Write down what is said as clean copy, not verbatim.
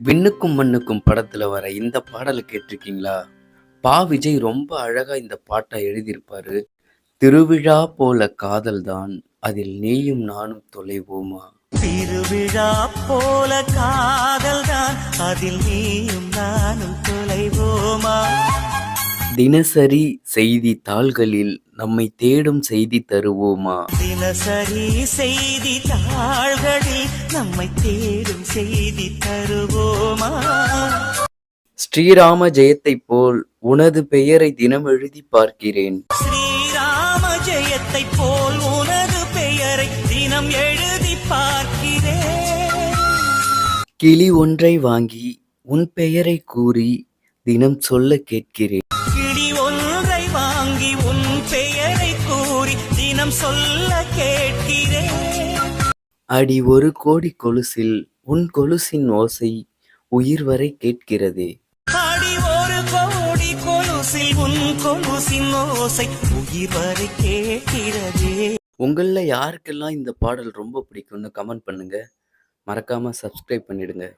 விண்ணுக்கும் மண்ணுக்கும் படத்துல வர இந்த பாடலை கேட்டிருக்கீங்களா? விஜய் ரொம்ப அழகா இந்த பாட்டை எழுதியிருப்பாரு. திருவிழா போல காதல்தான் அதில் நீயும் நானும் தொலைவோமா. திருவிழா போல காதல்தான் அதில் நீயும் நானும் தொலைவோமா. தினசரி செய்தி தாள்களில் நம்மை தேடும் செய்தி தருவோமா. தினசரி செய்தி தாள்களில் நம்மை தேடும் செய்தி தருவோமா. ஸ்ரீராம ஜெயத்தை போல் உனது பெயரை தினம் எழுதி பார்க்கிறேன். ஸ்ரீராம ஜெயத்தை போல் உனது பெயரை தினம் எழுதி பார்க்கிறேன். கிளி ஒன்றை வாங்கி உன் பெயரை கூறி தினம் சொல்ல கேட்கிறேன். கிளி ஒன்றை வாங்கி உன் பெயரை கூறி தினம் சொல்ல கேட்கிறேன். அடி ஒரு கோடி கொலுசில் உன் கொலுசின் ஓசை உயிர் வரை கேட்கிறதே. அடி ஒரு கோடி கொலுசில் உன் கொலுசின் ஓசை உயிர் வரை கேட்கிறதே. உங்களில் யாருக்கெல்லாம் இந்த பாடல் ரொம்ப பிடிக்கும்னு கமெண்ட் பண்ணுங்க. மறக்காம சப்ஸ்கிரைப் பண்ணிடுங்க.